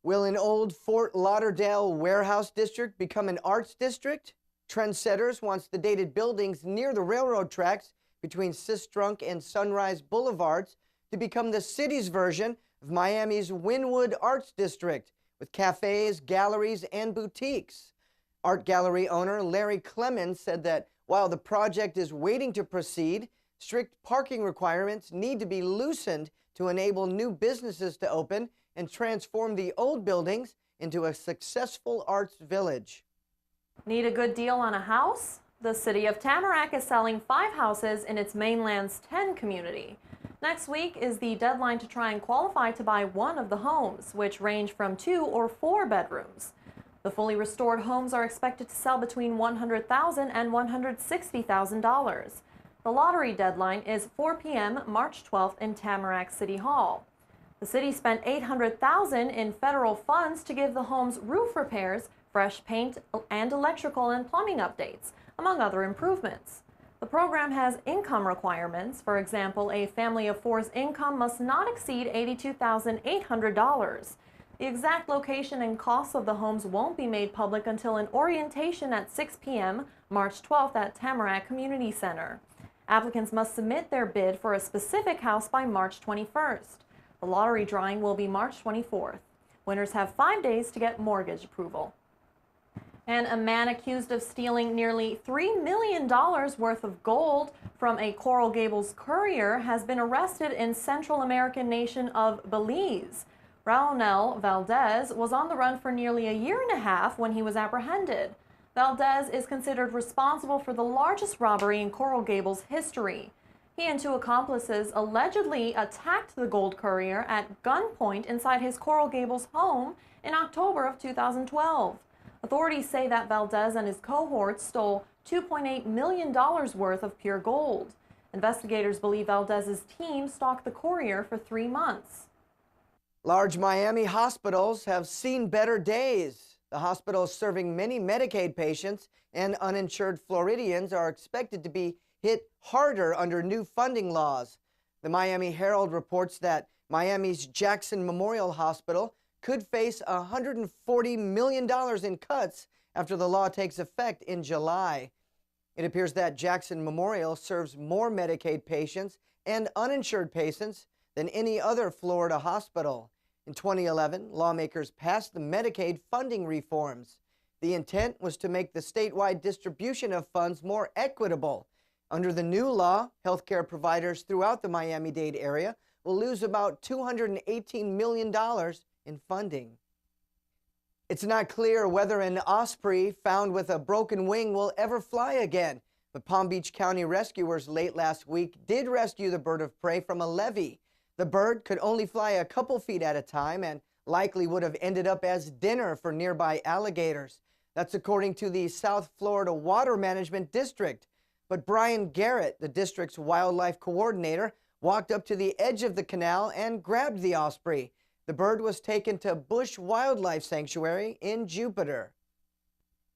Will an old Fort Lauderdale warehouse district become an arts district? Trendsetters wants the dated buildings near the railroad tracks between Sistrunk and Sunrise Boulevards to become the city's version of Miami's Wynwood Arts District, with cafes, galleries, and boutiques. Art gallery owner Larry Clemens said that while the project is waiting to proceed, strict parking requirements need to be loosened to enable new businesses to open and transform the old buildings into a successful arts village. Need a good deal on a house? The city of Tamarack is selling 5 houses in its mainland's 10 community. Next week is the deadline to try and qualify to buy one of the homes, which range from 2 or 4 bedrooms. The fully restored homes are expected to sell between $100,000 and $160,000. The lottery deadline is 4 p.m. March 12th in Tamarack City Hall. The city spent $800,000 in federal funds to give the homes roof repairs, fresh paint, and electrical and plumbing updates, among other improvements. The program has income requirements. For example, a family of 4's income must not exceed $82,800. The exact location and costs of the homes won't be made public until an orientation at 6 p.m. March 12th at Tamarack Community Center. Applicants must submit their bid for a specific house by March 21st. The lottery drawing will be March 24th. Winners have 5 days to get mortgage approval. And a man accused of stealing nearly $3 million worth of gold from a Coral Gables courier has been arrested in Central American nation of Belize. Raonel Valdez was on the run for nearly a year and a half when he was apprehended. Valdez is considered responsible for the largest robbery in Coral Gables history. He and 2 accomplices allegedly attacked the gold courier at gunpoint inside his Coral Gables home in October of 2012. Authorities say that Valdez and his cohorts stole $2.8 million worth of pure gold. Investigators believe Valdez's team stalked the courier for 3 months. Large Miami hospitals have seen better days. The hospitals serving many Medicaid patients and uninsured Floridians are expected to be hit harder under new funding laws. The Miami Herald reports that Miami's Jackson Memorial Hospital could face $140 million in cuts after the law takes effect in July. It appears that Jackson Memorial serves more Medicaid patients and uninsured patients than any other Florida hospital. In 2011, lawmakers passed the Medicaid funding reforms. The intent was to make the statewide distribution of funds more equitable. Under the new law, healthcare providers throughout the Miami-Dade area will lose about $218 million in funding. It's not clear whether an osprey found with a broken wing will ever fly again, but Palm Beach County rescuers late last week did rescue the bird of prey from a levee. The bird could only fly a couple feet at a time and likely would have ended up as dinner for nearby alligators. That's according to the South Florida Water Management District. But Brian Garrett, the district's wildlife coordinator, walked up to the edge of the canal and grabbed the osprey. The bird was taken to Bush Wildlife Sanctuary in Jupiter.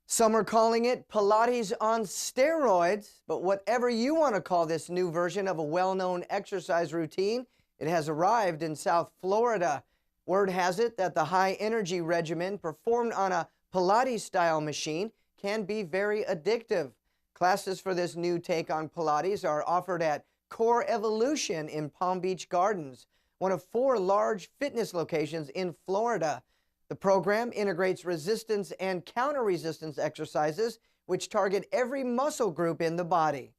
Some are calling it Pilates on steroids, but whatever you want to call this new version of a well-known exercise routine, it has arrived in South Florida. Word has it that the high-energy regimen performed on a Pilates-style machine can be very addictive. Classes for this new take on Pilates are offered at Core Evolution in Palm Beach Gardens, one of 4 large fitness locations in Florida. The program integrates resistance and counter-resistance exercises which target every muscle group in the body.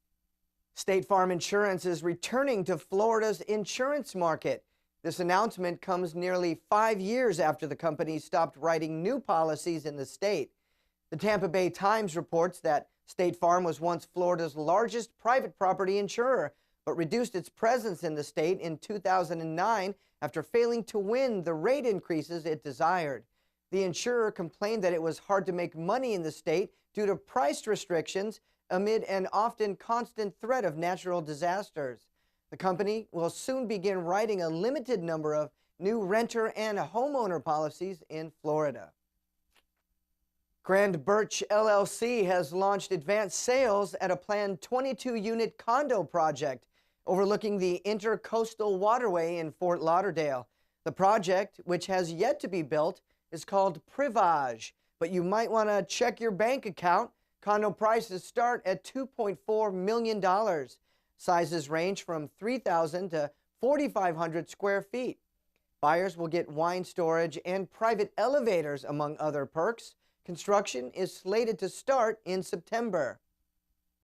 State Farm Insurance is returning to Florida's insurance market. This announcement comes nearly 5 years after the company stopped writing new policies in the state. The Tampa Bay Times reports that State Farm was once Florida's largest private property insurer, but reduced its presence in the state in 2009 after failing to win the rate increases it desired. The insurer complained that it was hard to make money in the state due to price restrictions amid an often constant threat of natural disasters. The company will soon begin writing a limited number of new renter and homeowner policies in Florida. Grand Birch LLC has launched advanced sales at a planned 22-unit condo project overlooking the Intercoastal Waterway in Fort Lauderdale. The project, which has yet to be built, is called Privage, but you might want to check your bank account. Condo prices start at $2.4 million. Sizes range from 3,000 to 4,500 square feet. Buyers will get wine storage and private elevators, among other perks. Construction is slated to start in September.